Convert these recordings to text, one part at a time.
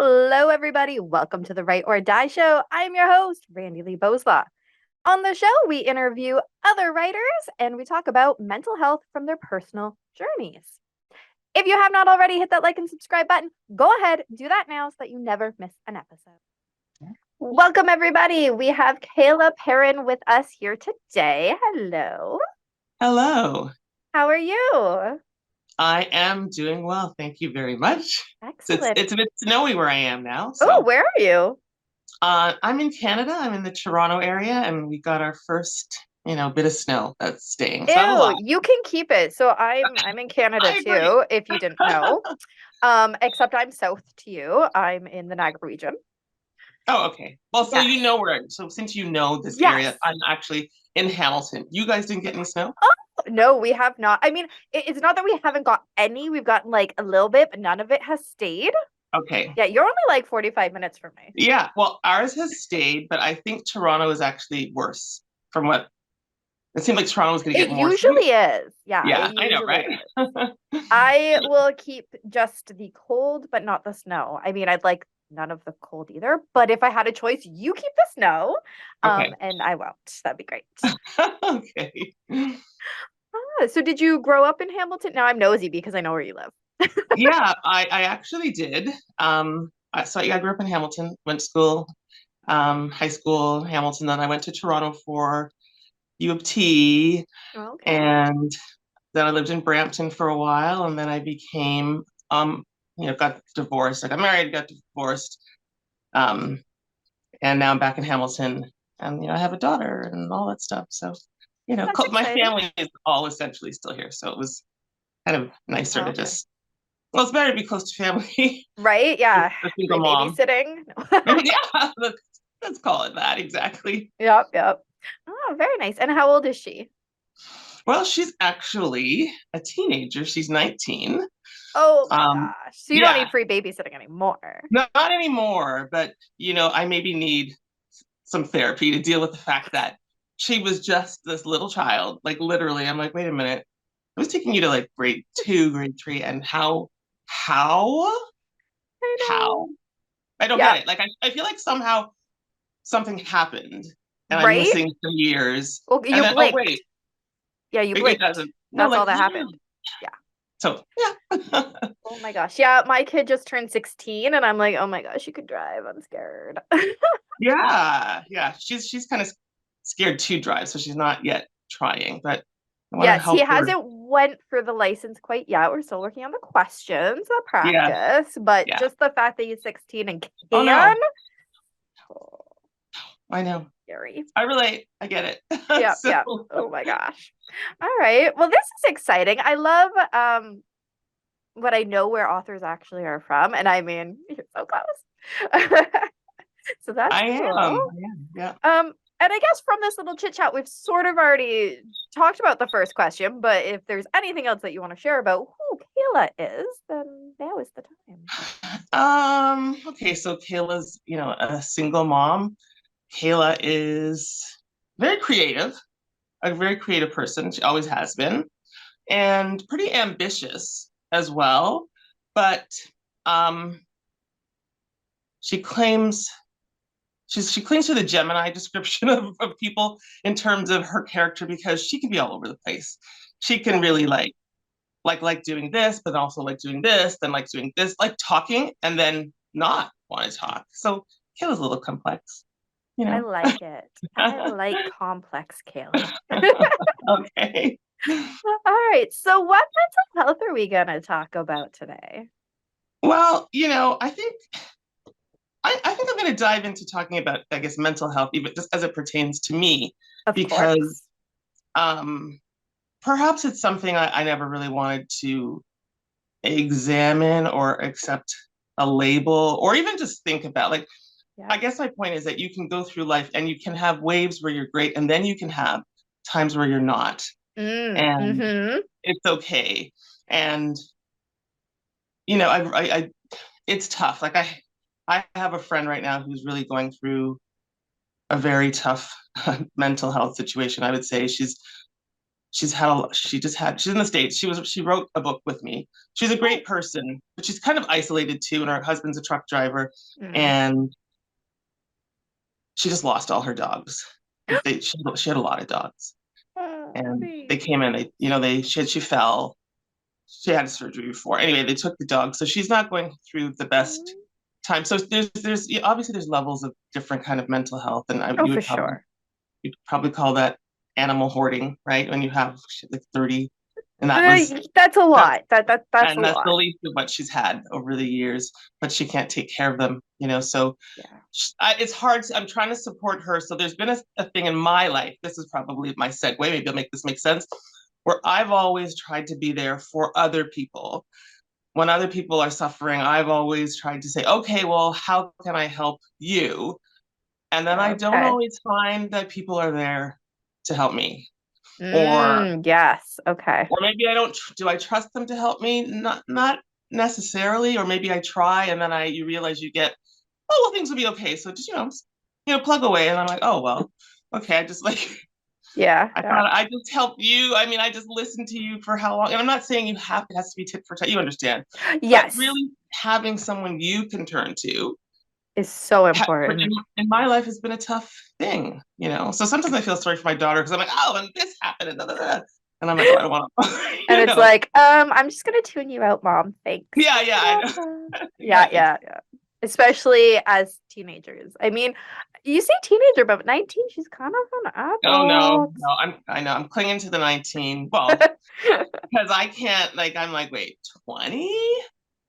Hello, everybody. Welcome to the Write or Die Show. I'm your host, Randi-lee. On the show, we interview other writers and we talk about mental health from their personal journeys. If you have not already hit that like and subscribe button, go ahead, do that now so that you never miss an episode. Welcome, everybody. We have Kayla Perrin with us here today. Hello. Hello. How are you? I am doing well. Thank you very much. Excellent. It's a bit snowy where I am now. Oh, where are you? I'm in Canada. I'm in the Toronto area, and we got our first, bit of snow that's staying. So I'm alive. You can keep it. So I'm in Canada I agree. too, if you didn't know. Except I'm south to you. I'm in the Niagara region. Oh, okay. Well, so Yes. you know so since you know this Yes. area, I'm actually in Hamilton. You guys didn't get any snow? Oh, no, we have not. I mean, it's not that we haven't got any. We've gotten like a little bit, but none of it has stayed. Okay. Yeah, you're only like 45 minutes from me. Yeah, well, ours has stayed, but I think Toronto is actually worse from what it seemed like Toronto was going to get more. It usually is. Yeah, Yeah, it I know, right? I will keep just the cold, but not the snow. I mean, I'd like none of the cold either, but if I had a choice, you keep the snow. Okay. And I won't. That'd be great. Okay. So did you grow up in Hamilton? Now I'm nosy because I know where you live. Yeah, I actually did. I grew up in Hamilton, went to school, high school, Hamilton. Then I went to Toronto for U of T, Okay. and then I lived in Brampton for a while, and then I became, got divorced. I got married, got divorced, um, and now I'm back in Hamilton, and I have a daughter and all that stuff. So, That's my exciting. family is all essentially still here, so it was kind of nicer to Okay. just. Well, it's better to be close to family. Right? Yeah. A single Free mom. babysitting. Yeah, let's call it that exactly. Yep. Oh, very nice. And how old is she? Well, she's actually a teenager. She's 19. Oh my gosh. So you don't Yeah, need free babysitting anymore. not anymore, but I maybe need some therapy to deal with the fact that she was just this little child. Like literally, I'm like, wait a minute. I was taking you to like grade 2, grade 3, and how, I how? know. I don't Yeah. get it. Like I feel like somehow something happened and I'm Right? missing some years. Well, And you then, oh, blinked. wait, Yeah, you it blinked. doesn't. No, That's all like that happened. literally. Yeah. So, yeah. Oh my gosh. Yeah, my kid just turned 16 and I'm like, oh my gosh, you could drive. I'm scared. Yeah. Yeah. She's kind of scared to drive, so she's not yet trying, but I want to Yes, he help her. hasn't went for the license quite yet. We're still working on the questions, the Yeah. practice, but Yeah. just the fact that he's 16 and Oh, can, no. oh, I know. scary. I relate. I get it. Yeah, So, yeah. Oh my gosh. All right. Well, this is exciting. I love what I know where authors actually are from, and I mean, you're so close. So that's I am. cool. Yeah. And I guess from this little chit chat, we've sort of already talked about the first question, but if there's anything else that you want to share about who Kayla is, then now is the time. Okay, so Kayla's, a single mom. Kayla is very creative, a very creative person. She always has been, and pretty ambitious as well. But um, she claims she clings to the Gemini description of people in terms of her character because she can be all over the place. She can really like doing this, but also like doing this, then like doing this, like talking and then not want to talk. So Kayla's a little complex, I like it. I like complex Kayla. Okay. All right. So what mental health are we gonna talk about today? Well, I think I'm going to dive into talking about, I guess, mental health, even just as it pertains to me, Of because course. um, perhaps it's something I never really wanted to examine or accept a label or even just think about. Like, Yeah. I guess my point is that you can go through life and you can have waves where you're great, and then you can have times where you're not, and Mm-hmm. it's okay. And it's tough. Like I have a friend right now who's really going through a very tough mental health situation. I would say she's she's in the States. She wrote a book with me. She's a great person, but she's kind of isolated too, and her husband's a truck driver, Mm. and she just lost all her dogs. She had a lot of dogs, Oh, and they baby. came in. She fell. She had surgery before. Anyway, they took the dog, so she's not going through the best Mm. time. So there's obviously there's levels of different kind of mental health, and Oh, for sure. you'd probably call that animal hoarding, right? When you have like 30, and That's a that's lot. That's a that's the lot. least of what she's had over the years, but she can't take care of them, so Yeah. it's hard. I'm trying to support her. So there's been a thing in my life. This is probably my segue. Maybe I'll make this make sense. Where I've always tried to be there for other people. When other people are suffering, I've always tried to say, okay, well, how can I help you? And then I don't Okay. always find that people are there to help me. Or Yes. Okay. or maybe I don't do I trust them to help me? Not necessarily. Or maybe I try and then you realize you get, oh well, things will be okay. So just plug away. And I'm like, oh well, okay. I just like Yeah. I Yeah. thought I just helped you. I mean, I just listened to you for how long? And I'm not saying it has to be tit for tat. You understand. But Yes. really having someone you can turn to Is so in, important. in my life has been a tough thing. So sometimes I feel sorry for my daughter because I'm like, oh, and this happened, and da, da, da. And I'm like, oh, I don't want to, And it's like, I'm just gonna tune you out, Mom. Thanks. Yeah, You're yeah, I know. welcome. Yeah, Yeah, yeah, yeah. Especially as teenagers. I mean, you say teenager, but 19, she's kind of an oh no, adult. no, I know I'm clinging to the 19. Well, because I can't I'm like, wait, 20?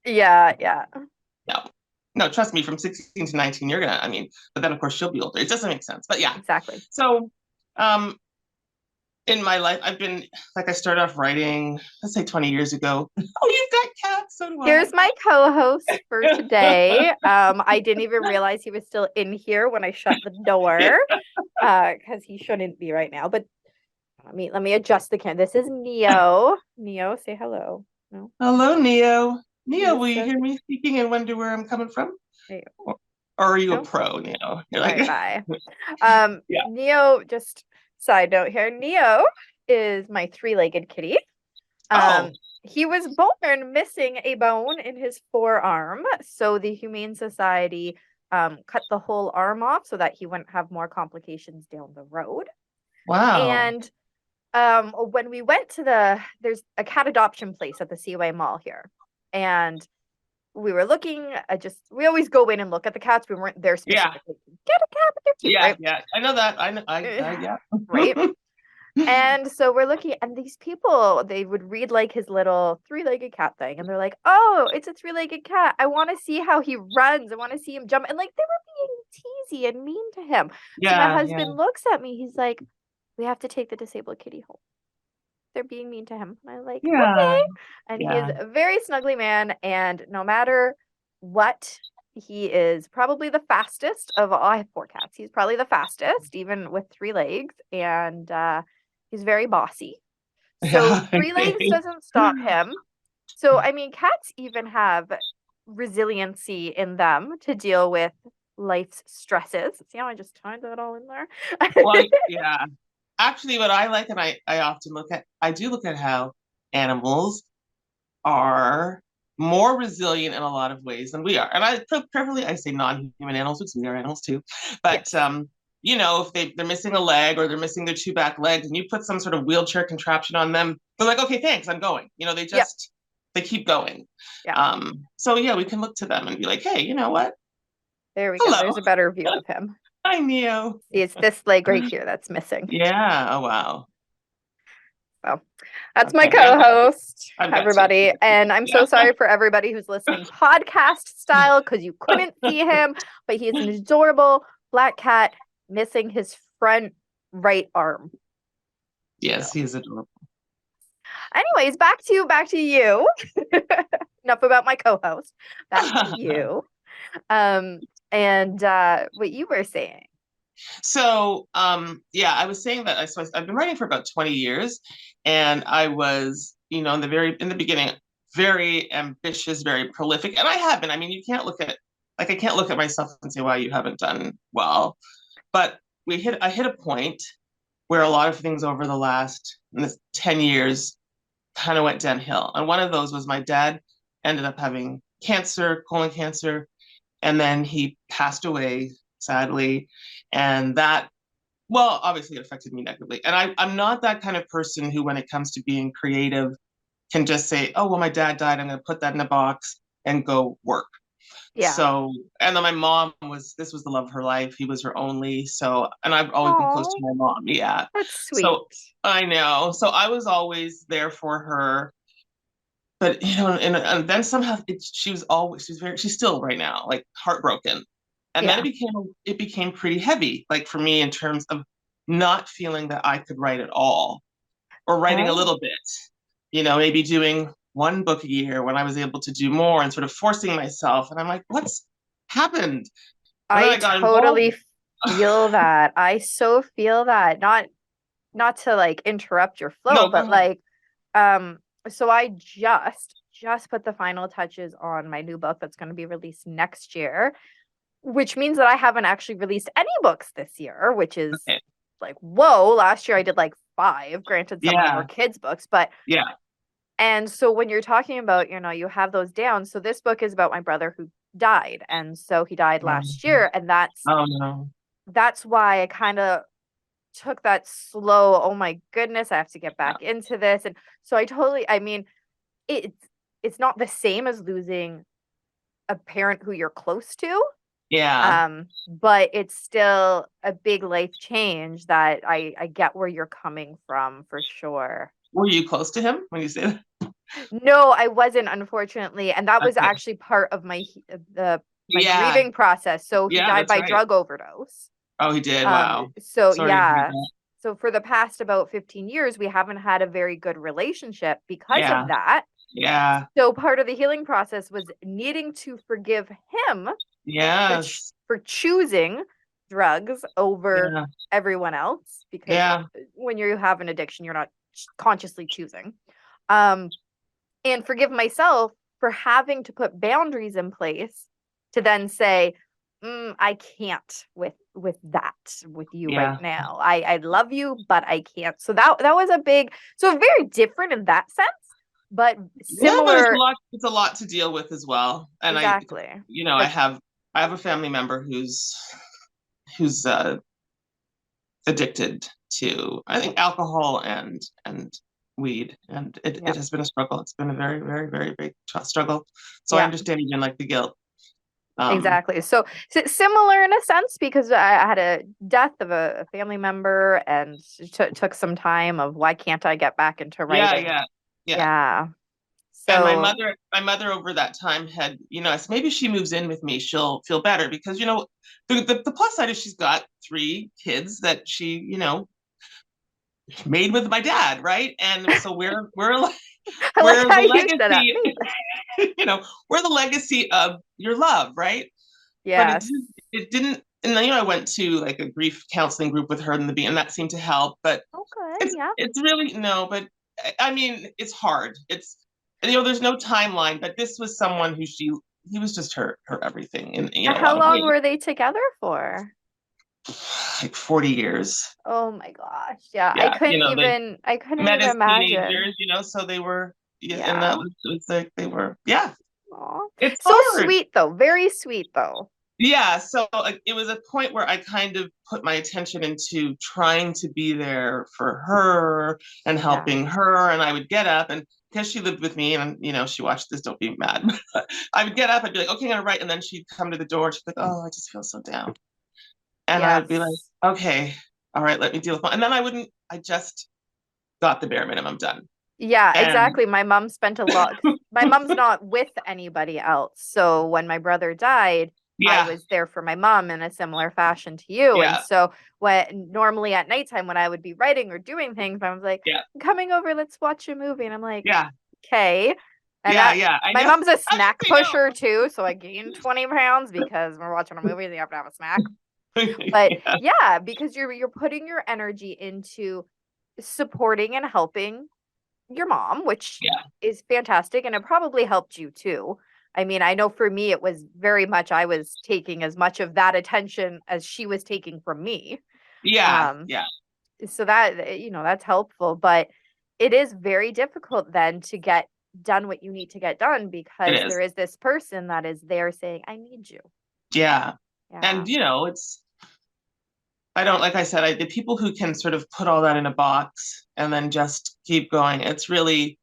Yeah, yeah. No. No, trust me, from 16 to 19, but then of course she'll be older. It doesn't make sense. But yeah. Exactly. So um in my life, I started off writing, let's say 20 years ago. Oh, you've got cats, so do I. Here's my co-host for today. I didn't even realize he was still in here when I shut the door, because he shouldn't be right now. But let me adjust the camera. This is Neo. Neo, say hello. No, Hello, Neo. Neo, he's will you just hear me speaking and wonder where I'm coming from? hey, Or are you a no. pro, Neo? You're All right, like, bye. yeah. Neo. Just side note here. Neo is my three-legged kitty. Oh, Um, he was born missing a bone in his forearm, so the Humane Society cut the whole arm off so that he wouldn't have more complications down the road. wow. And when we went to there's a cat adoption place at the Seaway Mall here, and we were looking. We always go in and look at the cats. We weren't there Yeah, specifically to get a cat, but they're cute, yeah, right? yeah. I know that. I know. Yeah. Right. And so we're looking, and these people, they would read like his little three-legged cat thing, and they're like, "Oh, it's a three-legged cat. I want to see how he runs. I want to see him jump." And like they were being teasy and mean to him. So my Yeah, yeah, husband looks at me. He's like, "We have to take the disabled kitty home. They're being mean to him." And I'm like, yeah, "Okay." And he is yeah. a very snuggly man, and no matter what, he is probably the fastest of all. I have four cats. He's probably the fastest, even with three legs, and he's very bossy. So Yeah. three legs doesn't stop him. So I mean, cats even have resiliency in them to deal with life's stresses. See how I just tied that all in there? Well, yeah. Actually, what I like, and I often I do look at how animals are more resilient in a lot of ways than we are. And preferably I say non-human animals, because we are animals too. But Yes. if they're missing a leg or they're missing their two back legs, and you put some sort of wheelchair contraption on them, they're like, okay, thanks, I'm going. Yep. They keep going. Yeah. So yeah, we can look to them and be like, hey, you know what? There we go. Hello. There's a better view of him. Hi, Neo. See, it's this leg right here that's missing. Yeah. Oh wow. So that's my Okay. Yeah, co-host, I've got two. everybody. And I'm so Yeah. sorry for everybody who's listening podcast style because you couldn't see him, but he is an adorable black cat missing his front right arm. Yes, So, he is adorable. anyways, back to you. Enough about my co-host. Back to you. And what you were saying. So, yeah, I was saying that I've been writing for about 20 years, and I was, in the beginning, very ambitious, very prolific, and I have been. I mean, you can't look at I can't look at myself and say, "Wow, you haven't done well." But I hit a point where a lot of things over the last in the 10 years kind of went downhill. And one of those was my dad ended up having cancer, colon cancer, and then he passed away, sadly. And that, well, obviously it affected me negatively. And I'm not that kind of person who, when it comes to being creative, can just say, oh, well, my dad died. I'm going to put that in a box and go work. Yeah. So, and then my mom this was the love of her life. He was her only. So, and I've always been close to Oh, my mom. Yeah. that's sweet. So I know. So I was always there for her. But, and then somehow she's still right now, like heartbroken. And then Yeah. it became pretty heavy, like for me in terms of not feeling that I could write at all or writing a Oh, little bit, maybe doing one book a year when I was able to do more and sort of forcing myself. And I'm like, what's happened? And then I I got involved. totally feel that. I so feel that. Not to like interrupt your flow, No, go but ahead. like um so I just put the final touches on my new book that's going to be released next year, which means that I haven't actually released any books this year, which is Okay. like whoa. Last year I did like 5, granted some of them were Yeah. kids books, but Yeah. and so when you're talking about, you have those downs. So this book is about my brother who died, and so he died last year, and Oh, no. that's why I kind of took that slow, oh my goodness, I have to get Yeah. back into this. And so I mean, it's it's not the same as losing a parent who you're close to. Yeah. But it's still a big life change that I get where you're coming from for sure. Were you close to him when you say that? No, I wasn't, unfortunately, and that was Okay. actually part of my Yeah. grieving process. So he Yeah, died that's by right. drug overdose. Oh, he did. Wow. So Sorry to hear yeah. that. So for the past about 15 years, we haven't had a very good relationship because of Yeah. that. Yeah. So part of the healing process was needing to forgive him Yes. for choosing drugs over Yeah. everyone else, because Yeah. when you have an addiction, you're not consciously choosing. Um, and forgive myself for having to put boundaries in place to then say, I can't with that with you right Yeah. now. I love you, but I can't. So that was a big, so very different in that sense, but Yeah, but similar. it's a lot to deal with as well. And Exactly. I But have a family member who's addicted to, I think, alcohol and weed, and yeah, it has been a struggle. It's been a very, very, very big struggle. So I yeah. understand even like the guilt. Um, Exactly. So, similar in a sense, because I had a death of a family member, and it took some time of why can't I get back into yeah, writing? yeah, yeah. Yeah. And So, my mother over that time had, so maybe she moves in with me, she'll feel better because, the plus side is she's got 3 kids that she, made with my dad, right? And so we're like, I like we're how the you said that. legacy, we're the legacy of your love, right? But Yes. it didn't, and then, I went to like a grief counseling group with her in the beginning, and that seemed to help. But Okay. it's Yeah. it's really no, but I mean, it's hard. It's there's no timeline, but this was someone who he was just her everything in And a how lot of long ways. were they together for? Like 40 years. Oh my gosh. Yeah. Yeah, they I couldn't met even as imagine. teenagers, so they were, yeah, and that Yeah. was like they were, yeah, Aw. it's So hard. sweet though. Very sweet though. Yeah, so like, it was a point where I kind of put my attention into trying to be there for her and Yeah. helping her. And I would get up, and because she lived with me and, she watched this, don't be mad. I would get up, I'd be like, okay, I'm gonna write. And then she'd come to the door. She'd be like, oh, I just feel so down. And I would be like, Yes. okay, all right, let me deal with my, and then I just got the bare minimum done. Yeah, And exactly. My mom's not with anybody else. So when my brother died, I yeah, was there for my mom in a similar fashion to you. And yeah, so when normally at nighttime when I would be writing or doing things, I was like, yeah, coming over, let's watch a movie. And I'm like, yeah, okay. And yeah, that yeah, I my know. mom's a I snack think pusher too, so I gained 20 pounds because we're watching a movie and you have to have a snack. I know. But Yeah, yeah, because you're putting your energy into supporting and helping your mom, which yeah, is fantastic, and it probably helped you too. I mean, I know for me it was very much I was taking as much of that attention as she was taking from me. yeah, Um, yeah. so that that's helpful, but it is very difficult then to get done what you need to get done It because there is. is this person that is there saying, I need you. Yeah. Yeah. And, I don't, like I said, the people who can sort of put all that in a box and then just keep going, it's really,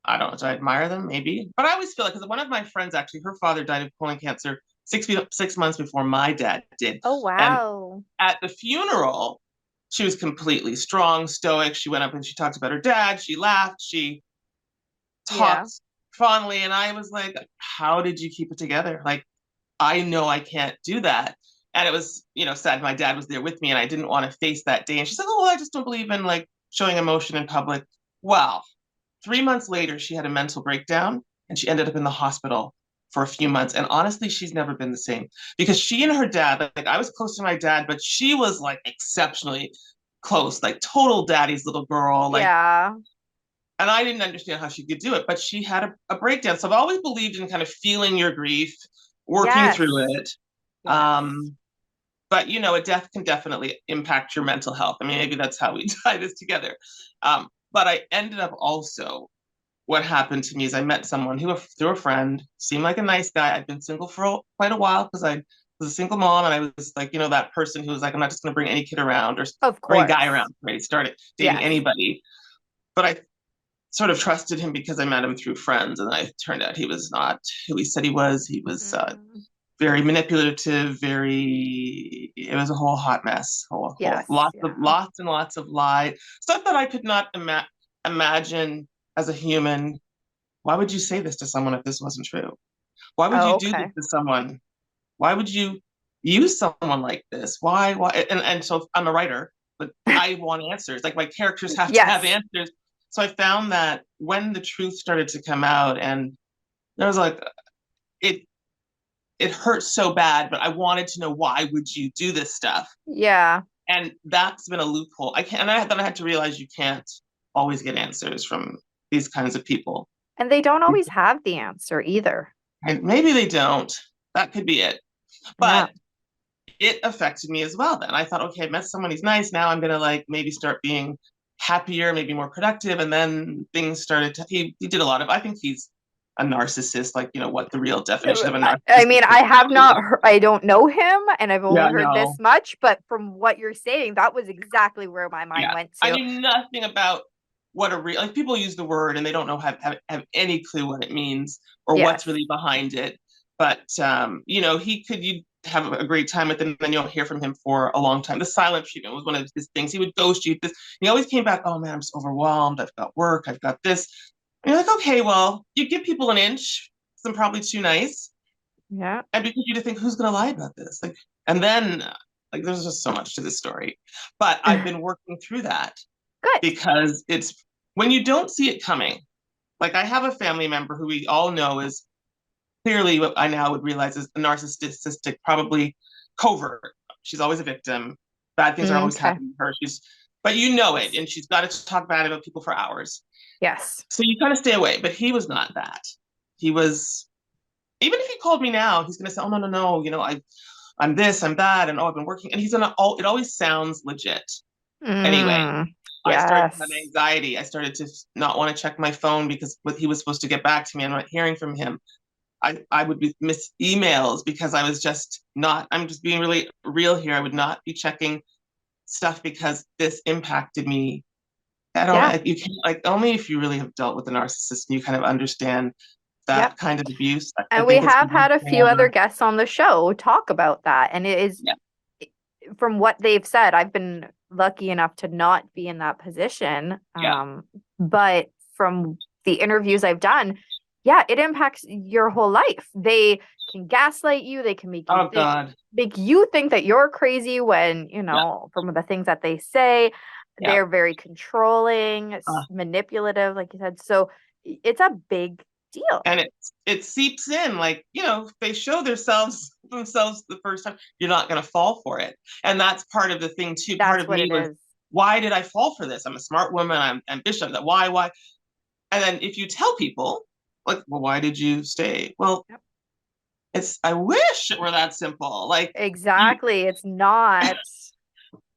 I don't know, do I admire them? Maybe. But I always feel like, because one of my friends, actually, her father died of colon cancer 6 months before my dad did. Oh, And wow. at the funeral, she was completely strong, stoic. She went up and she talked about her dad. She laughed. She Yeah. talked fondly. And I was like, how did you keep it together? Like, I know I can't do that. And it was, sad. My dad was there with me and I didn't want to face that day. And she's like, oh, I just don't believe in like showing emotion in public. Well, 3 months later, she had a mental breakdown and she ended up in the hospital for a few months. And honestly, she's never been the same because she and her dad, like I was close to my dad, but she was like exceptionally close, like total daddy's little girl. Like, Yeah. and I didn't understand how she could do it, but she had a breakdown. So I've always believed in kind of feeling your grief, working through Yes. it. Yes. Um, but a death can definitely impact your mental health. I mean, maybe that's how we tie this together. But I ended up also, what happened to me is I met someone who, through a friend, seemed like a nice guy. I'd been single for quite a while because I was a single mom, and I was like, that person who was like, I'm not just going to bring any kid around Of or any guy course. around. Right? Started dating Yes. anybody, but I sort of trusted him because I met him through friends, and I turned out he was not who he said he was. He was Mm. very manipulative, it was a whole hot mess, whole Yes. lots of Yeah. lots and lots of lie stuff that I could not imagine as a human. Why would you say this to someone if this wasn't true? Why would Oh, you do this okay. to someone? Why would you use someone like this? Why? And so I'm a writer, but I want answers. Like my characters have to have Yes. answers. So I found that when the truth started to come out, and there was like, it it hurt so bad, but I wanted to know, why would you do this stuff? Yeah. And that's been a loophole. I can't, and then I had to realize you can't always get answers from these kinds of people. And they don't always have the answer either. And maybe they don't. That could be it. Yeah. But it affected me as well. Then I thought, okay, I met someone, he's nice. Now I'm gonna like maybe start being happier, maybe more productive. And then things started to, he did a lot of, I think he's a narcissist, like, what the real definition of a I narcissist mean, is. I have not heard, I don't know him and I've only Yeah, heard this no. much, but from what you're saying, that was exactly where my mind Yeah. went I to. knew nothing about what a real, like people use the word and they don't know, have any clue what it means or what's Yes. really behind it. But you have a great time with him, and then you'll hear from him for a long time. The silent treatment was one of his things. He would ghost you. He always came back, oh man, I'm so overwhelmed. I've got work, I've got this. And you're like, okay, well, you give people an inch, I'm probably too nice. Yeah. And because you to think, who's gonna lie about this? Like, and then like there's just so much to this story. But I've been working through that Good. because it's when you don't see it coming. Like I have a family member who we all know is clearly, what I now would realize, is a narcissistic, probably covert. She's always a victim. Bad things are always Okay. happening to her. But you know it, and she's got to talk bad about people for hours. Yes. So you kind of stay away. But he was not that. He was, even if he called me now, he's going to say, "Oh no, no, no, I'm this, I'm that, and I've been working." And he's gonna, it always sounds legit. Anyway, I started to have Yes. anxiety. I started to not want to check my phone because what he was supposed to get back to me, I'm not hearing from him. I would miss emails because I was just not, I'm just being really real here. I would not be checking stuff because this impacted me. I don't Yeah. know. You can, like, only if you really have dealt with a narcissist and you kind of understand Yep. that kind of abuse. I And we think it's have really had a few other important. guests on the show talk about that. And it is, Yeah. from what they've said, I've been lucky enough to not be in that position. Yeah. But from the interviews I've done, yeah, it impacts your whole life. They can gaslight you. They can Oh God. make you think that you're crazy when, Yeah. from the things that they say, Yeah. they're very controlling, manipulative, like you said. So it's a big deal. And it seeps in, like, if they show themselves the first time, you're not going to fall for it. And that's part of the thing too. Part That's of what me it was, is. why did I fall for this? I'm a smart woman, I'm ambitious. That why? And then if you tell people, like, well, why did you stay? Well, Yep. I wish it were that simple. Like, you, Exactly. It's not.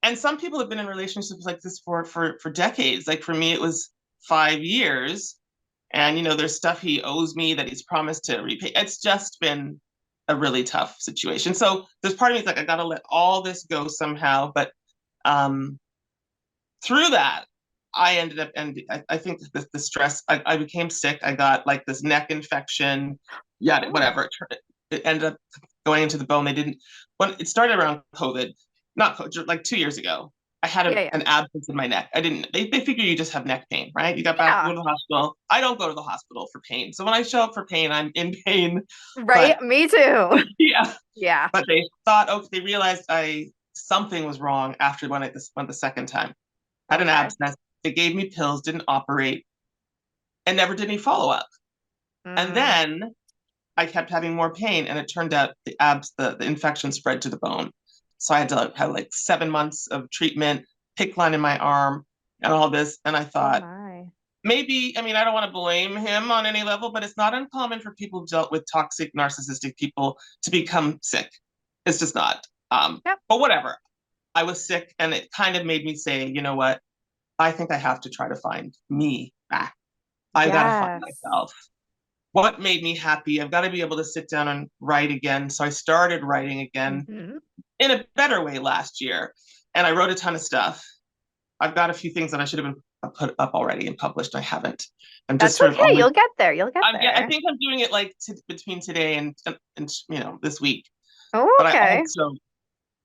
and some people have been in relationships like this for decades. Like for me, it was 5 years. And, there's stuff he owes me that he's promised to repay. It's just been a really tough situation. So there's part of me is like, I got to let all this go somehow. But um, through that, I ended up, and I think the stress, I became sick. I got like this neck infection, yeah, Oh, whatever. It ended up going into the bone. They didn't, when it started around COVID, not COVID, like 2 years ago. I had yeah, yeah. an abscess in my neck. I didn't, they figure you just have neck pain, right? You got back, go Yeah, to the hospital. I don't go to the hospital for pain. So when I show up for pain, I'm in pain. right. But Me too. yeah, Yeah. but they thought, okay, they realized something was wrong after when I went the second time. Had an Okay. abscess. They gave me pills, didn't operate, and never did any follow up. And Mm, then I kept having more pain, and it turned out the infection spread to the bone. So I had to have like 7 months of treatment, PICC line in my arm, and all this. And I oh thought, my. maybe, I mean, I don't want to blame him on any level, but it's not uncommon for people who dealt with toxic, narcissistic people to become sick. It's just not. Yep. But whatever. I was sick, and it kind of made me say, you know what? I think I have to try to find me back. I've got to find Yes. myself. What made me happy? I've got to be able to sit down and write again. So I started writing again Hmm. in a better way last year. And I wrote a ton of stuff. I've got a few things that I should have been put up already and published. I haven't. I'm just That's sort of okay. only, You'll get there. You'll get I there. think I'm doing it like between today and this week. Oh, But I okay. also,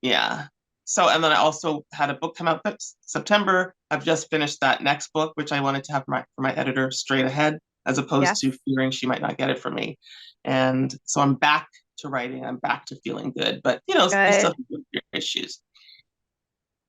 yeah. So, and then I also had a book come out this September. I've just finished that next book, which I wanted to have for my editor straight ahead, as opposed Yes. to fearing she might not get it from me. And so I'm back to writing. I'm back to feeling good, but you still Good. have your issues.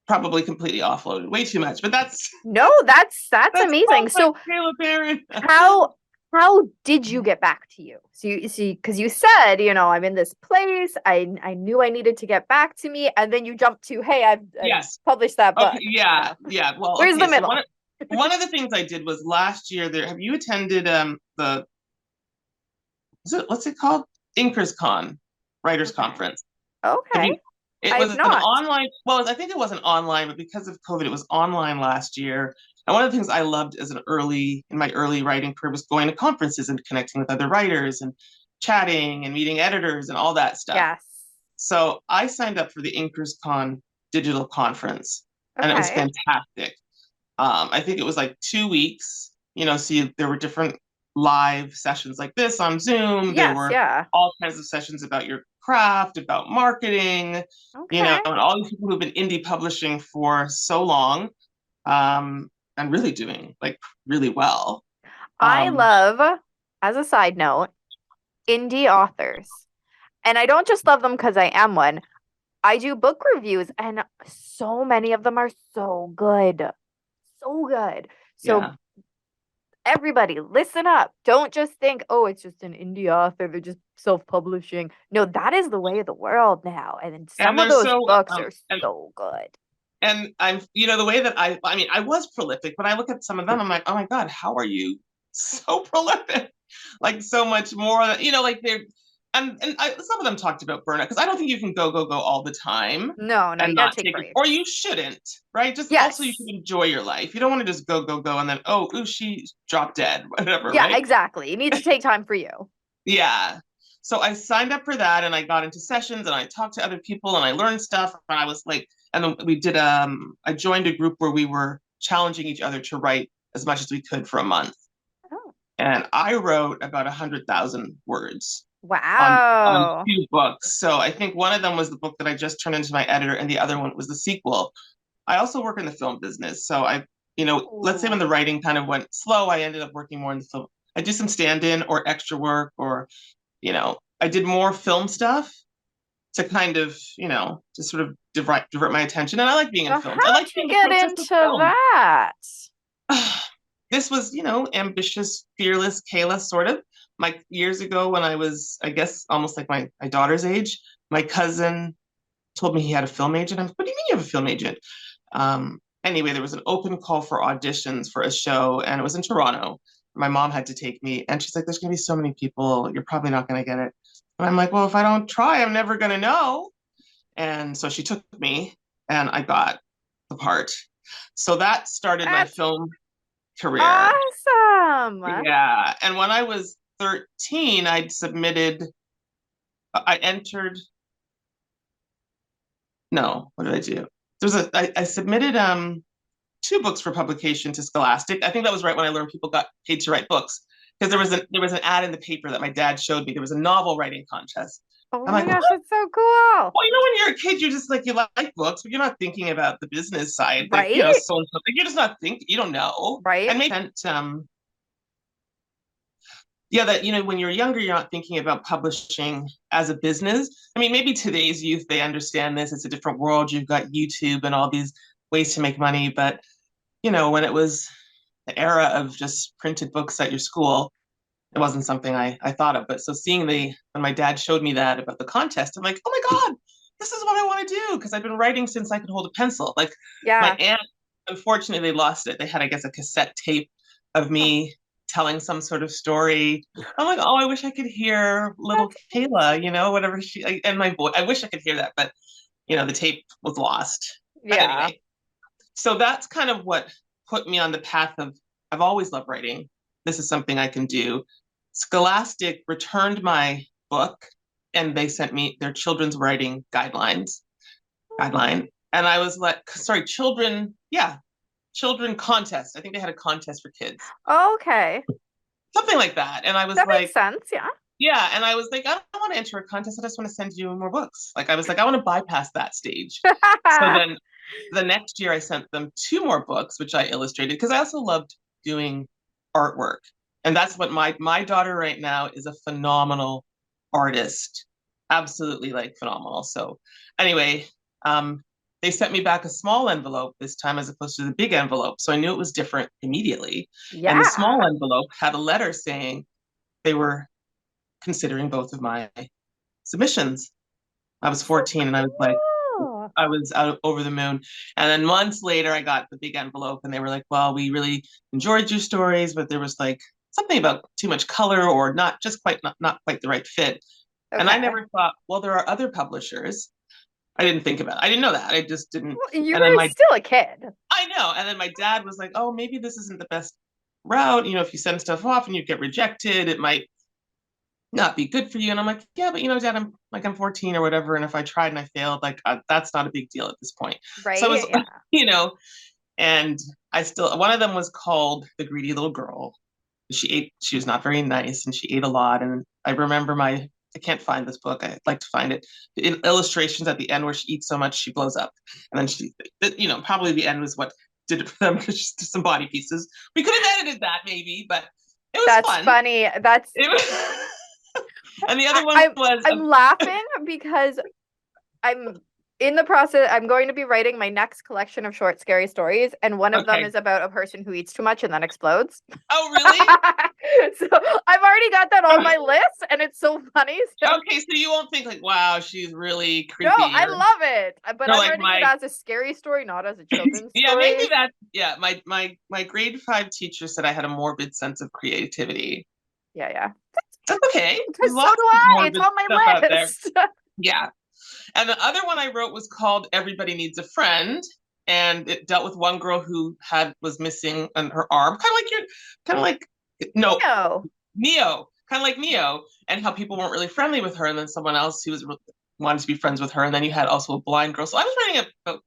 Probably completely offloaded, way too much, but that's No, that's that's amazing. called by So Kayla Perrin. how how did you get back to you? So you see, because you said, I'm in this place. I knew I needed to get back to me, and then you jumped to, hey, I've Yes. published that Okay. book. Yeah. So Yeah. Well, where's the okay. So middle? one of the things I did was last year. There, have you attended the what's it called? Inkers Con, Writers Okay. Conference. Have Okay. you? It I've was an not. online. Well, I think it wasn't online, but because of COVID, it was online last year. And one of the things I loved as in my early writing career was going to conferences and connecting with other writers and chatting and meeting editors and all that stuff. Yes. So I signed up for the Inkers Con digital conference, and it was Okay. fantastic. I think it was like 2 weeks. There were different live sessions like this on Zoom. There Yes, were yeah. all kinds of sessions about your craft, about marketing, Okay. and all these people who've been indie publishing for so long, and really doing like really well. I Um, love, as a side note, indie authors. And I don't just love them because I am one. I do book reviews, and so many of them are so good. So good. So yeah. everybody, listen up. Don't just think, oh, it's just an indie author. They're just self-publishing. No, that is the way of the world now. And then And some of they're those so, books are so good. and I'm, the way that I mean, I was prolific, but I look at some of them, I'm like, oh my God, how are you so prolific? Like so much more that, like they're, some of them talked about burnout because I don't think you can go all the time No, no, you and gotta not take take it, or breaks. you shouldn't, right? Just also you Yes. should enjoy your life. You don't want to just go, and then, oh, ooh, she dropped dead, whatever, Yeah, right? exactly. You need to take time for you. Yeah. So I signed up for that and I got into sessions and I talked to other people and I learned stuff. And I was like, and then I joined a group where we were challenging each other to write as much as we could for a month. Oh, And I wrote about 100,000 words on wow. two books. So I think one of them was the book that I just turned into my editor, and the other one was the sequel. I also work in the film business. So let's say when Ooh. the writing kind of went slow, I ended up working more in the film. I do some stand-in or extra work, or I did more film stuff to kind of, to sort of divert my attention. And I like being in So films. I how'd like you being the get princess of into film. that? This was, ambitious, fearless Kayla, sort of. Years ago, when I was, I guess, almost like my daughter's age, my cousin told me he had a film agent. I'm like, what do you mean you have a film agent? Anyway, there was an open call for auditions for a show, and it was in Toronto. My mom had to take me, and she's like, there's going to be so many people. You're probably not going to get it. And I'm like, well, if I don't try, I'm never going to know. And so she took me, and I got the part. So that started my That's film. career. Awesome. Yeah. And when I was 13, I entered, no, what did I do? I submitted two books for publication to Scholastic. I think that was right when I learned people got paid to write books. Because there was an ad in the paper that my dad showed me. There was a novel writing contest. Oh I'm my like, gosh, what? that's so cool. Well, when you're a kid, you're just like you like books, but you're not thinking about the business side. Like, Right? so like, you're just not thinking. You don't know. Right? And maybe yeah, that when you're younger, you're not thinking about publishing as a business. I mean, maybe today's youth, they understand this. It's a different world. You've got YouTube and all these ways to make money. But when it was the era of just printed books at your school, it wasn't something I thought of. But so when my dad showed me that about the contest, I'm like, oh my God, this is what I want to do. Because I've been writing since I could hold a pencil. Like my Yeah. aunt, unfortunately, they lost it. They had, I guess, a cassette tape of me telling some sort of story. I'm like, oh, I wish I could hear little That's Kayla, whatever and my voice. I wish I could hear that, but the tape was lost. But yeah. anyway, so that's kind of what put me on the path of I've always loved writing. This is something I can do. Scholastic returned my book and they sent me their children's writing guideline. And I was like, sorry, children contest. I think they had a contest for kids, Okay. something like that. And I was That makes like, sense. Yeah. yeah. And I was like, I don't want to enter a contest. I just want to send you more books. Like, I was like, I want to bypass that stage. So then the next year I sent them two more books, which I illustrated because I also loved doing artwork. And that's what my daughter right now is a phenomenal artist. Absolutely like phenomenal. So anyway, they sent me back a small envelope this time as opposed to the big envelope. So I knew it was different immediately. And the Yeah. small envelope had a letter saying they were considering both of my submissions. I was So 14 and I was like, cool. I was out over the moon. And then months later, I got the big envelope and they were like, well, we really enjoyed your stories, but there was like something about too much color or not quite the right fit. And I Okay. never thought, well, there are other publishers. I didn't think about it. I didn't know that. I just didn't. Well, you And then were still a kid. I know. And then my dad was like, oh, maybe this isn't the best route. If you send stuff off and you get rejected, it might not be good for you. And I'm like, yeah, but Dad, I'm 14 or whatever. And if I tried and I failed, like that's not a big deal at this point. So I was, Right? Yeah. you know, and one of them was called The Greedy Little Girl. She was not very nice and she ate a lot. And I remember I can't find this book. I'd like to find it. In illustrations at the end where she eats so much, she blows up. And then probably the end was what did it for them, just some body pieces. We could have edited that maybe, but it was That's fun. funny. It was, and the other one I, was I'm laughing because I'm in the process. I'm going to be writing my next collection of short, scary stories, and one of them okay. is about a person who eats too much and then explodes. Oh, really? So I've already got that on my list, and it's so funny. So Okay, so you won't think like, wow, she's really no, creepy, I or love it, but I'm like writing it as a scary story, not as a children's yeah, maybe story. yeah. My grade 5 teacher said I had a morbid sense of creativity. Yeah, yeah. That's okay. So There's do lots of I. It's morbid on stuff my out there. list. Yeah. And the other one I wrote was called Everybody Needs a Friend. And it dealt with one girl who was missing on her arm, kind of like no, No. Neo, kind of like Neo, and how people weren't really friendly with her, and then someone else who wanted to be friends with her, and then you had also a blind girl. So I was writing about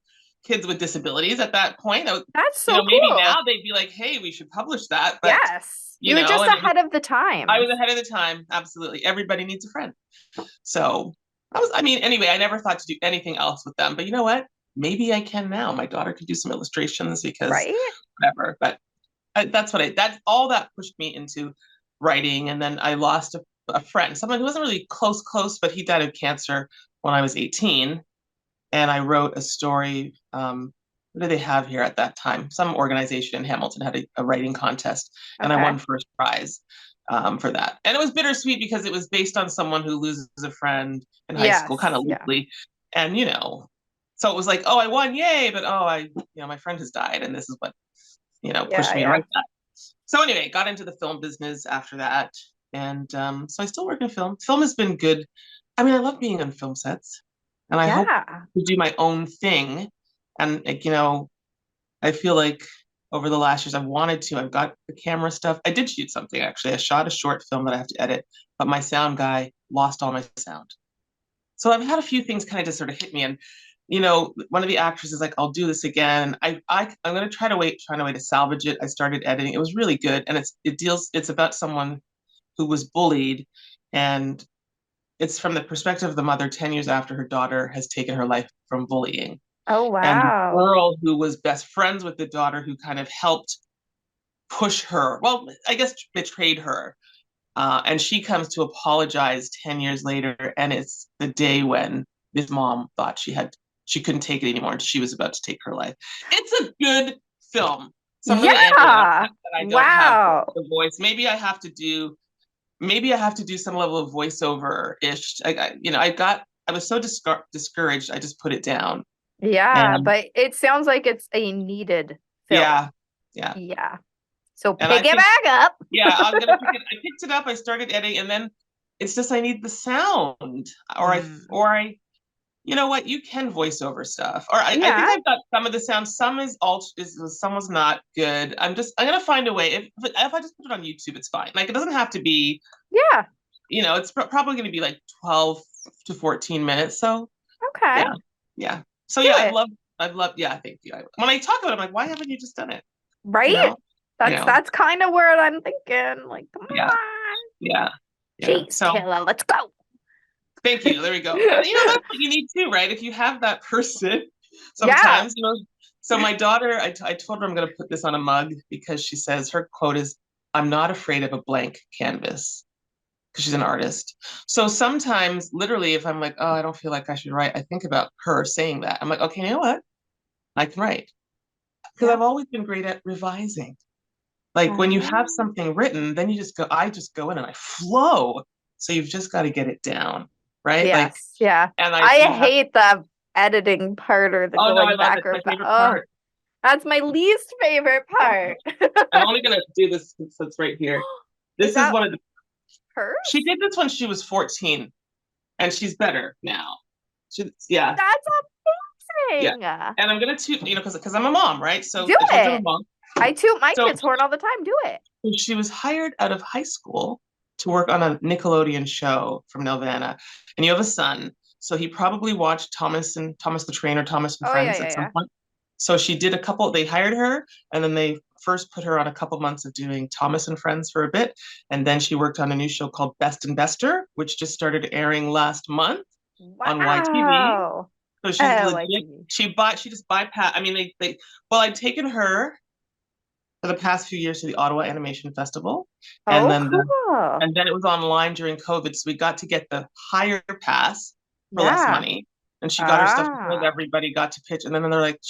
kids with disabilities at that point. That's so Maybe cool. now they'd be like, "Hey, we should publish that," but Yes. You were just and ahead of the I times. was ahead of the time. Absolutely, everybody needs a friend. So I mean, anyway, I never thought to do anything else with them, but you know what? Maybe I can now. My daughter could do some illustrations because Right? whatever. But that's all that pushed me into writing. And then I lost a friend, someone who wasn't really close, but he died of cancer when I was 18. And I wrote a story. What do they have here at that time? Some organization in Hamilton had a writing contest, and I Okay. won first prize for that. And it was bittersweet because it was based on someone who loses a friend in high school, kind Yes. of Yeah. loosely. And so it was like, oh, I won, yay! But my friend has died, and this is what Yeah. pushed me to Yeah. write that. So anyway, got into the film business after that, and so I still work in film. Film has been good. I mean, I love being on film sets, and I hope Yeah. to do my own thing. And I feel like over the last years. I've wanted to. I've got the camera stuff. I did shoot something actually. I shot a short film that I have to edit, but my sound guy lost all my sound. So I've had a few things kind of just sort of hit me, and one of the actors is like, "I'll do this again." I'm going to try to find a way to salvage it. I started editing. It was really good, and it's about someone who was bullied, and it's from the perspective of the mother 10 years after her daughter has taken her life from bullying. Oh, And the wow. girl who was best friends with the daughter, who kind of helped push her, well, I guess betrayed her. And she comes to apologize 10 years later. And it's the day when this mom thought she couldn't take it anymore and she was about to take her life. It's a good film. So I'm really angry Yeah. that I don't have Wow. the voice. Maybe I have to do some level of voiceover-ish. I was so discouraged, I just put it down. Yeah, And but it sounds like it's a needed film. yeah, yeah. Yeah. So And I pick it think, back up. yeah, I picked it up, I started editing, and then it's just I need the sound. Mm. Or I, you know what, you can voice over stuff. Or I think Yeah. I've got some of the sound, some was not good. I'm gonna find a way. If I just put it on YouTube, it's fine. Like it doesn't have to be, Yeah. it's probably gonna be like 12 to 14 minutes. So Okay. yeah, yeah. So Do yeah, it. yeah, thank you. When I talk about it, I'm like, why haven't you just done it? You Right? know, you That's know, that's kind of where I'm thinking. Like, come yeah, on. yeah, yeah. Jeez, So Kayla, let's go. thank you. There we go. And that's what you need too, right? If you have that person, Yeah. sometimes, So my daughter, I told her I'm going to put this on a mug because she says her quote is, "I'm not afraid of a blank canvas," because she's an artist. So sometimes, literally, if I'm like, oh, I don't feel like I should write, I think about her saying that. I'm like, okay, you know what? I can write because Yeah. I've always been great at revising. Like when you have Um, something written, then I just go in and I flow. So you've just got to get it down, right? Like, yes. Yeah. and I you have, hate the editing part or the oh no, I going love back it. It's or my back. favorite Oh, part. that's my least favorite part. I'm only gonna do this since it's right here. Is This is that one of the, she hers? did this when she was 14 and she's better now. Yeah, That's yeah. amazing. And I'm gonna toot, because I'm a mom, right? So Do the kids are a it. mom. I toot my So kids' horn all the time. Do it. she was hired out of high school to work on a Nickelodeon show from Nelvana. And you have a son, so he probably watched Thomas the Train or Thomas and Oh yeah, Friends yeah, at some yeah. point. So she did they hired her, and then they first put her on a couple months of doing Thomas and Friends for a bit. And then she worked on a new show called Best and Bester, which just started airing last month on YTV. Wow. So she's Oh, legit. YTV. She just bypassed. I mean, well, I'd taken her for the past few years to the Ottawa Animation Festival, and Oh, then cool. it was online during COVID, so we got to get the higher pass for less Yeah. money. And she got her stuff told, Ah. everybody got to pitch, and then they're like,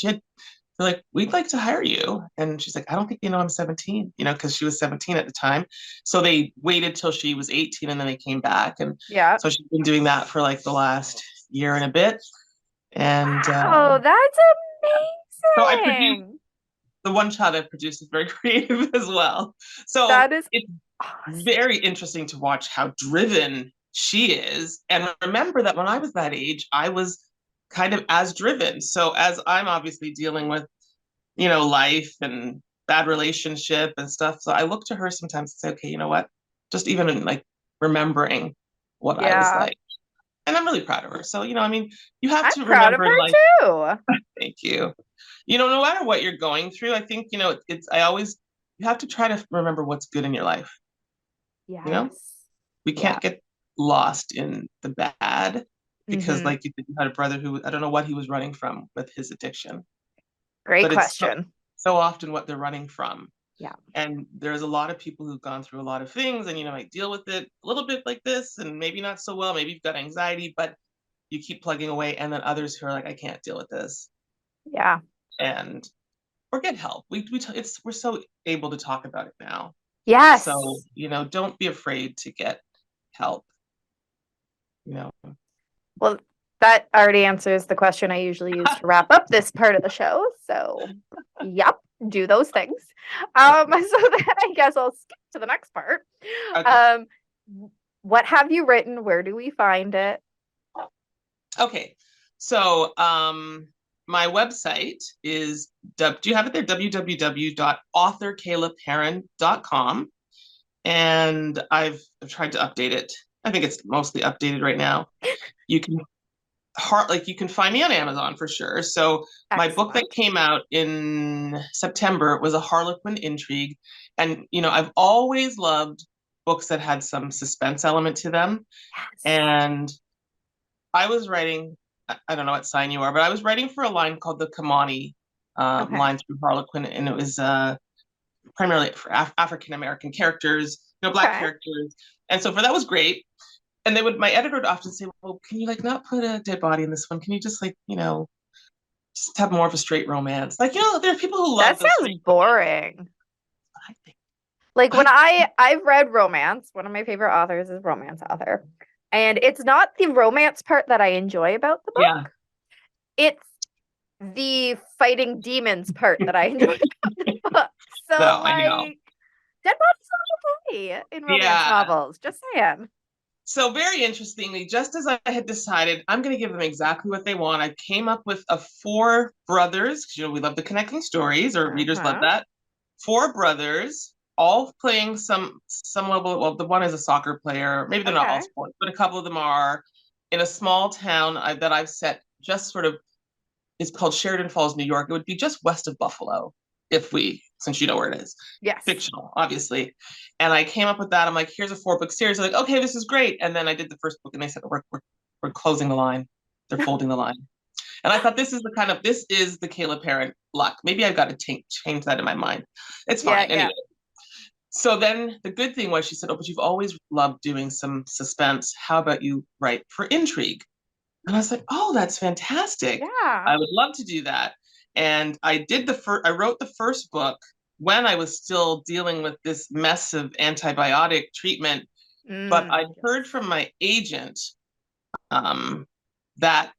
we'd like to hire you. And she's like, I don't think you know I'm 17, because she was 17 at the time. So they waited till she was 18 and then they came back. And Yeah. so she's been doing that for like the last year and a bit. And Wow, that's so I produced amazing. the one child I produced is very creative as well. So That is it's awesome. very interesting to watch how driven she is. And remember that when I was that age, I was kind of as driven. So as I'm obviously dealing with, life and bad relationship and stuff. So I look to her sometimes and say, okay, you know what? Just even in like remembering what I was Yeah. like. And I'm really proud of her. So, I mean, you have I'm to proud of remember in her life, too. thank you. No matter what you're going through, I think, you have to try to remember what's good in your life. You know, Yes. we Yeah. can't get lost in the bad because, Mm-hmm. like you said, you had a brother who I don't know what he was running from with his addiction, Great but it's question. so often what they're running from. Yeah. And there's a lot of people who've gone through a lot of things and, might deal with it a little bit like this and maybe not so well. Maybe you've got anxiety, but you keep plugging away. And then others who are like, I can't deal with this. Yeah. And or get help. We're so able to talk about it now. So, Yes. don't be afraid to get help, you know. Well, that already answers the question I usually use to wrap up this part of the show. So, yep, do those things. So then I guess I'll skip to the next part. Okay. Um, what have you written? Where do we find it? Okay. So, my website is, do you have it there? www.authorkaylaperrin.com. And I've tried to update it. I think it's mostly updated right now. You can you can find me on Amazon for sure. So my book that Excellent. came out in September was a Harlequin intrigue. And, I've always loved books that had some suspense element to them. Yes. And I was writing, I don't know what sign you are, but I was writing for a line called the Kamani Okay. line through Harlequin. And it was primarily for African American characters, Black Okay. characters. And so for that was great. And my editor would often say, well, can you not put a dead body in this one? Can you just just have more of a straight romance? There are people who love That the sounds straight. boring. I think. Like when I've read romance, one of my favorite authors is a romance author. And it's not the romance part that I enjoy about the book. Yeah. It's the fighting demons part that I enjoy about the book. So No, I know. dead bodies are okay in romance novels. Just saying. So very interestingly, just as I had decided I'm going to give them exactly what they want, I came up with 4 brothers, because we love the connecting stories, or readers love that. 4 brothers, all playing some level. Well, the one is a soccer player. Maybe they're not all sports, but a couple of them are, in a small town that I've set just sort of. It's called Sheridan Falls, New York. It would be just west of Buffalo, since you know where it is. Yes. Fictional, obviously. And I came up with that. I'm like, here's a 4-book series. I'm like, okay, this is great. And then I did the first book, and they said, we're closing the line. They're folding the line. And I thought this is the Kayla Perrin luck. Maybe I've got to change that in my mind. It's fine. Anyway. So then the good thing was she said, oh, but you've always loved doing some suspense. How about you write for intrigue? And I was like, oh, that's fantastic. Yeah. I would love to do that. And I wrote the first book when I was still dealing with this mess of antibiotic treatment. But I heard from my agent that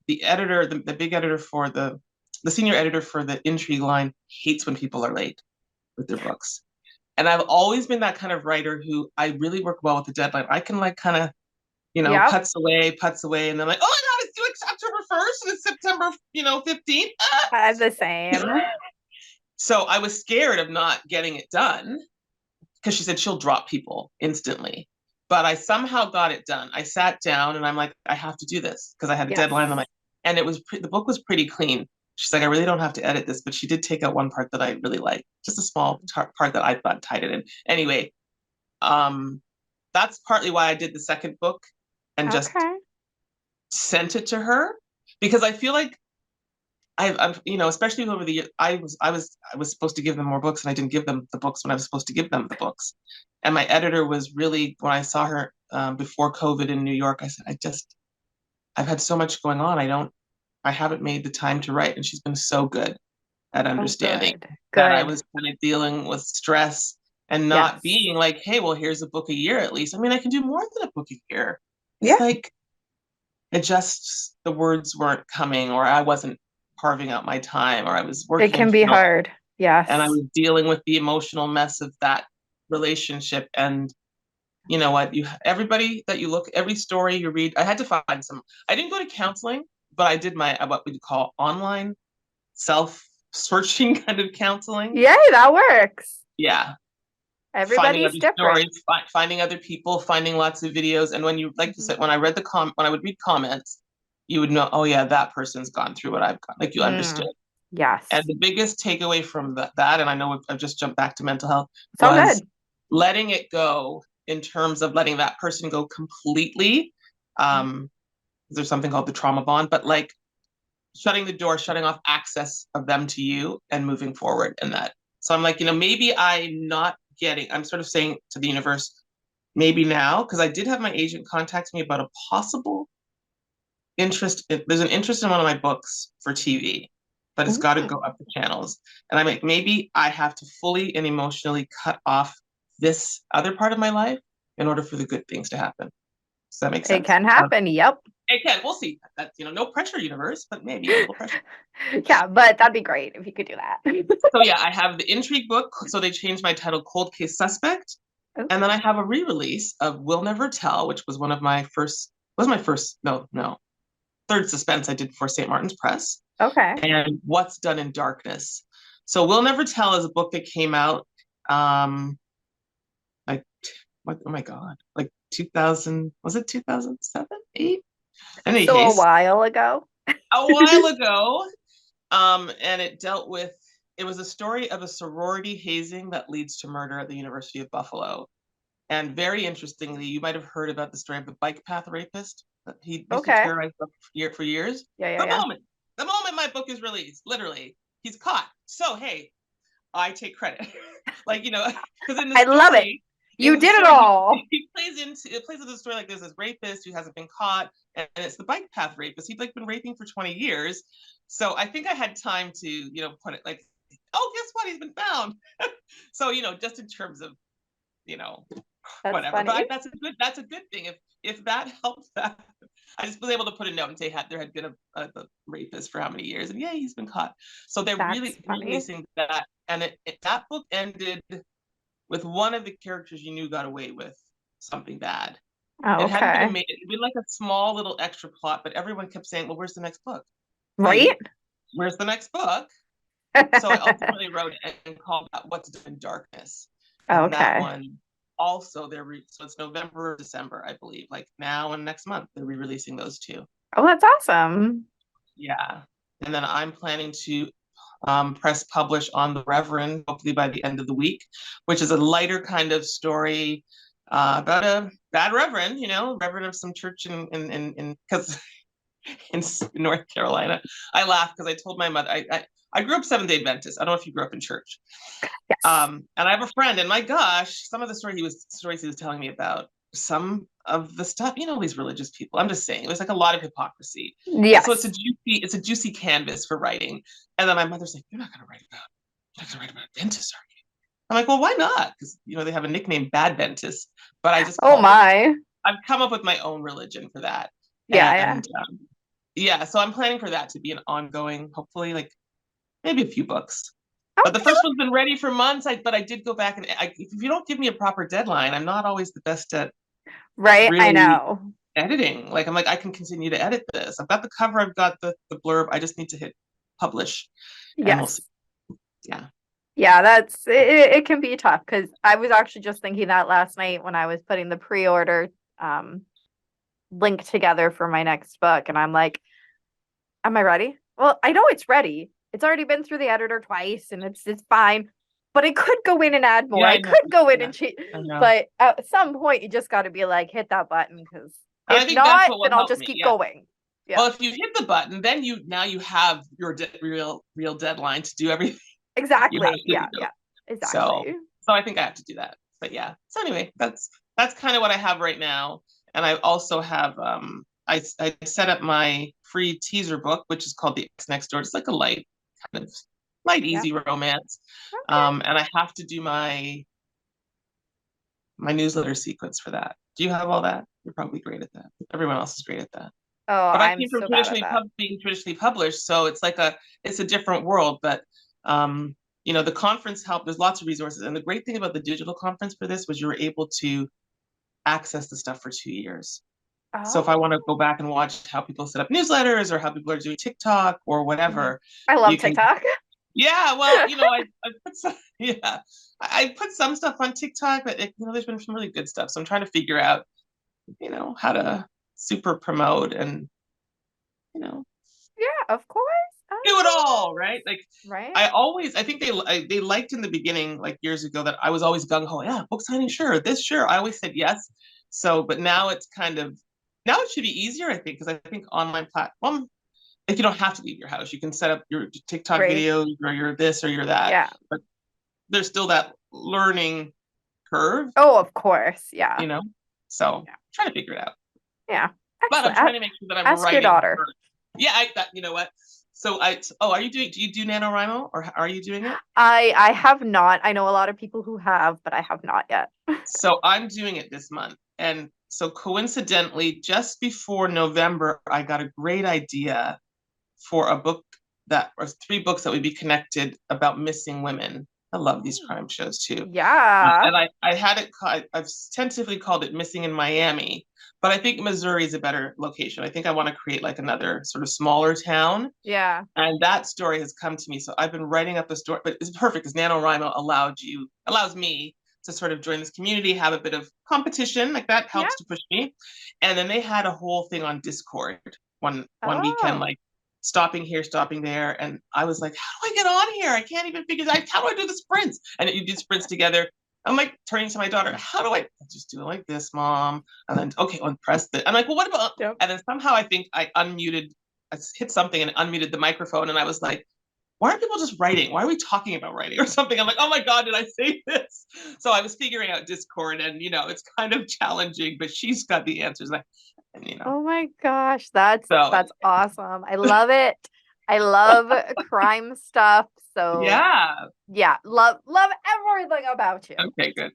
the editor, the big editor for the senior editor for the intrigue line, hates when people are late with their books. And I've always been that kind of writer who I really work well with the deadline. I can kind of, putts away. And then like, oh my God, it's due October 1st and it's September, 15th. I'm the same. So I was scared of not getting it done because she said she'll drop people instantly. But I somehow got it done. I sat down and I'm like, I have to do this because I had a deadline. I'm like, and the book was pretty clean. She's like, I really don't have to edit this, but she did take out one part that I really liked, just a small part that I thought tied it in. Anyway, that's partly why I did the second book and just sent it to her, because I feel like I've especially over the years, I was supposed to give them more books and I didn't give them the books when I was supposed to give them the books. And my editor was really, when I saw her before COVID in New York, I said, I've had so much going on. I haven't made the time to write. And she's been so good at understanding that I was kind of dealing with stress and not being like, hey, well, here's a book a year at least. I mean, I can do more than a book a year. It's like, the words weren't coming, or I wasn't carving out my time, or I was working. It can be hard. Yes. And I was dealing with the emotional mess of that relationship. And you know what? Everybody that you look, every story you read, I had to find some. I didn't go to counseling, but I did my what we call online self-searching kind of counseling. Yeah, that works. Yeah. Everybody's different. Stories, finding other people, finding lots of videos. And when you, like you said, when I read when I would read comments, you would know, oh yeah, that person's gone through what I've gone. Like you understood. Yes. And the biggest takeaway from that, and I know I've just jumped back to mental health, was letting it go in terms of letting that person go completely. There's something called the trauma bond, but like shutting the door, shutting off access of them to you and moving forward in that. So I'm like, maybe I'm sort of saying to the universe, maybe now, because I did have my agent contact me about a possible interest. There's an interest in one of my books for TV, but it's got to go up the channels. And I'm like, maybe I have to fully and emotionally cut off this other part of my life in order for the good things to happen. Does that make sense? It can happen. Yep. It can. We'll see. That's, no pressure, universe, but maybe a little pressure. Yeah, but that'd be great if you could do that. So yeah, I have the intrigue book. So they changed my title, Cold Case Suspect. And then I have a re-release of Will Never Tell, which was third third suspense I did for St. Martin's Press. Okay. And What's Done in Darkness. So We'll Never Tell is a book that came out like what, oh my God, like 2000, was it 2007, 8? In any So a case, while ago. a while ago. And it was a story of a sorority hazing that leads to murder at the University of Buffalo. And very interestingly, you might have heard about the story of the bike path rapist. He used to Okay. terrorize for years. Yeah. The moment my book is released, literally, he's caught. So, hey, I take credit. Like, because in the I story, love it. You did it all. He plays into a story like this as rapist who hasn't been caught, and it's the bike path rapist. He'd like been raping for 20 years. So I think I had time to, put it like, oh, guess what? He's been found. So, just in terms of, That's whatever. funny. But that's a good thing. If that helps that, I just was able to put a note and say there had been a rapist for how many years, and yeah, he's been caught. So they're That's really funny. releasing that, and that book ended with one of the characters you knew got away with something bad. Oh, It hadn't been okay. it'd been like a small little extra plot, but everyone kept saying, well, where's the next book? Right? Hey, where's the next book? So I ultimately wrote it and called that What's Done in Darkness. And that Okay. one also, so it's November or December, I believe. Like now and next month, they're re-releasing those two. Oh, that's awesome. Yeah. And then I'm planning to press publish on The Reverend, hopefully by the end of the week, which is a lighter kind of story about a bad reverend, reverend of some church in because in North Carolina. I laugh because I told my mother I grew up Seventh-day Adventist. I don't know if you grew up in church. Yes. And I have a friend, and my gosh, some of the stories he was telling me about, some of the stuff, these religious people. I'm just saying, it was like a lot of hypocrisy. Yes. So it's a juicy canvas for writing. And then my mother's like, you're not gonna write about dentists, are you? I'm like, well, why not? Because they have a nickname, Bad Dentist. But I just Oh my. I've come up with my own religion for that. Yeah. And yeah, so I'm planning for that to be an ongoing, hopefully, like maybe a few books. But the Okay. first one's been ready for months. But I did go back and if you don't give me a proper deadline, I'm not always the best at Right. I really know. editing. Like I'm like, I can continue to edit this. I've got the cover, I've got the blurb. I just need to hit publish, and we'll Yes. see. Yeah. Yeah, that's it can be tough because I was actually just thinking that last night when I was putting the pre-order link together for my next book, and I'm like, am I ready? Well, I know it's ready. It's already been through the editor twice and it's fine. But I could go in and add more. Yeah, I could go in yeah, and cheat. I know. But at some point you just got to be like, hit that button because And I if think that's not, what will then I'll help just me. keep Yeah. going. Yeah. Well, if you hit the button, then you have your real deadline to do everything you have Exactly. to Yeah. do. Yeah. So Exactly. I think I have to do that. But yeah. So anyway, that's kind of what I have right now. And I also have I set up my free teaser book, which is called The X Next Door. It's like a light kind of Yeah. easy romance. Okay. And I have to do my newsletter sequence for that. Do you have all that? You're probably great at that. Everyone else is great at that. Oh, But I I'm came from so bad at that. being traditionally published, so it's like it's a different world. But the conference helped. There's lots of resources, and the great thing about the digital conference for this was you were able to access the stuff for 2 years. So if I want to Oh, go back and watch how people set up newsletters or how people are doing TikTok or whatever, I love you can. TikTok. Yeah, well, I put some, yeah, I put some stuff on TikTok, but there's been some really good stuff. So I'm trying to figure out, how to super promote and Yeah, of course. do it all, right? Like Right? I think they liked in the beginning, like years ago, that I was always gung ho. Yeah, book signing, sure. This, sure. I always said yes. So, but now it's now it should be easier, I think, because I think online platform, like you don't have to leave your house. You can set up your TikTok Right. videos, or your this or your that. Yeah. But there's still that learning curve, Oh, of course. Yeah. So Yeah. trying to figure it out. Yeah. But I'm Excellent. trying to make sure that I'm Ask your writing daughter. first. Yeah, you know what? So are you do you do NaNoWriMo, or are you doing it? I have not. I know a lot of people who have, but I have not yet. So I'm doing it this month. And so coincidentally, just before November, I got a great idea for a book or 3 books that would be connected about missing women. I love these crime shows too. Yeah. And I had it, I've tentatively called it Missing in Miami, but I think Missouri is a better location. I think I want to create like another sort of smaller town. Yeah. And that story has come to me. So I've been writing up the story, but it's perfect because NaNoWriMo allows me to sort of join this community, have a bit of competition, like that Yeah. helps to push me. And then they had a whole thing on Discord one weekend, Oh. like stopping here, stopping there. And I was like, how do I get on here? I can't even figure out how do I do the sprints? And you do sprints together. I'm like turning to my daughter, how do I just do it like this, mom? And then okay, press it. I'm like, well, what about? Yep. And then somehow I think I hit something and unmuted the microphone, and I was like, why aren't people just writing? Why are we talking about writing or something? I'm like, oh my God, did I say this? So I was figuring out Discord, and it's kind of challenging, but she's got the answers. Oh my gosh, that's So awesome. I love it. I love crime stuff. So yeah. love everything about you. Okay, good.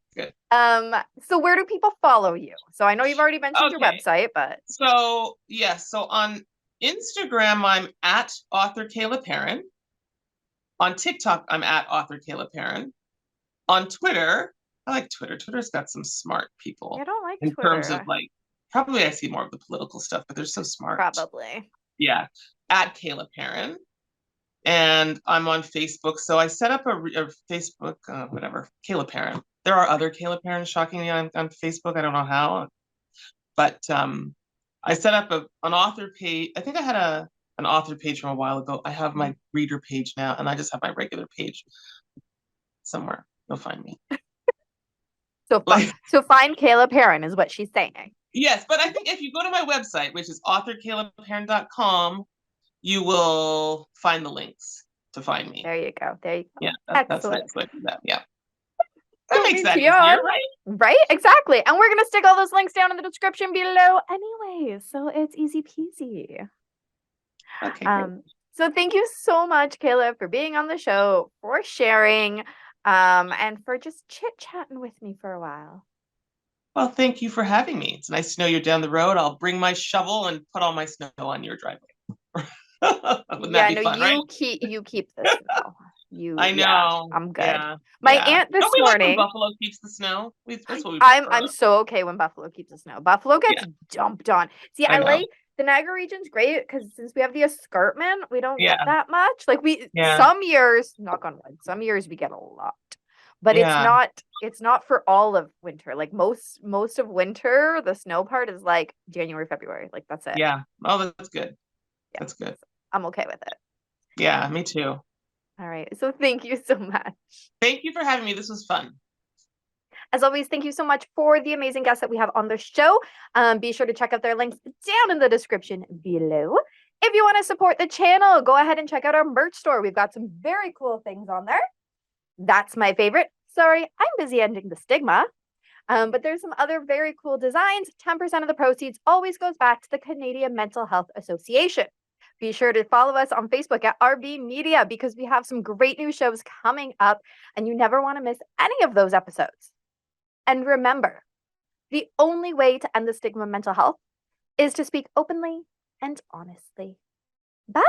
So where do people follow you? So I know you've already mentioned your website, but so on Instagram, I'm at author Kayla Perrin. On TikTok, I'm at author Kayla Perrin. On Twitter, I like Twitter. Twitter's got some smart people. I don't like in Twitter. terms of like, probably I see more of the political stuff, but they're so smart. Probably. Yeah, at Kayla Perrin. And I'm on Facebook. So I set up a Facebook, whatever, Kayla Perrin. There are other Kayla Perrin, shockingly, on Facebook. I don't know how. But I set up an author page. I think I had an author page from a while ago. I have my reader page now, and I just have my regular page somewhere. You'll find me. So find Kayla Perrin is what she's saying. Yes, but I think if you go to my website, which is authorkaylaperrin.com, you will find the links to find me. There you go. Yeah, that's nice. Like that. Yeah. That makes that easier, right? Right, exactly. And we're going to stick all those links down in the description below anyway. So it's easy peasy. Okay, great. So thank you so much, Kayla, for being on the show, for sharing, and for just chit-chatting with me for a while. Well, thank you for having me. It's nice to know you're down the road. I'll bring my shovel and put all my snow on your driveway. Wouldn't that be fun, right? You keep the snow. I know. Yeah, I'm good. Yeah, my aunt this morning. Like when Buffalo keeps the snow. That's what we I'm so okay when Buffalo keeps the snow. Buffalo gets dumped on. See, I like the Niagara region's great because since we have the escarpment, we don't get that much. Like some years, knock on wood, some years we get a lot. But it's not for all of winter. Like most of winter, the snow part is like January, February. Like that's it. Yeah. Oh, that's good. Yeah. That's good. I'm okay with it. Yeah, me too. All right. So thank you so much. Thank you for having me. This was fun. As always, thank you so much for the amazing guests that we have on the show. Be sure to check out their links down in the description below. If you want to support the channel, go ahead and check out our merch store. We've got some very cool things on there. That's my favorite. Sorry, I'm busy ending the stigma. But there's some other very cool designs. 10% of the proceeds always goes back to the Canadian Mental Health Association. Be sure to follow us on Facebook at RB Media because we have some great new shows coming up and you never want to miss any of those episodes. And remember, the only way to end the stigma of mental health is to speak openly and honestly. Bye!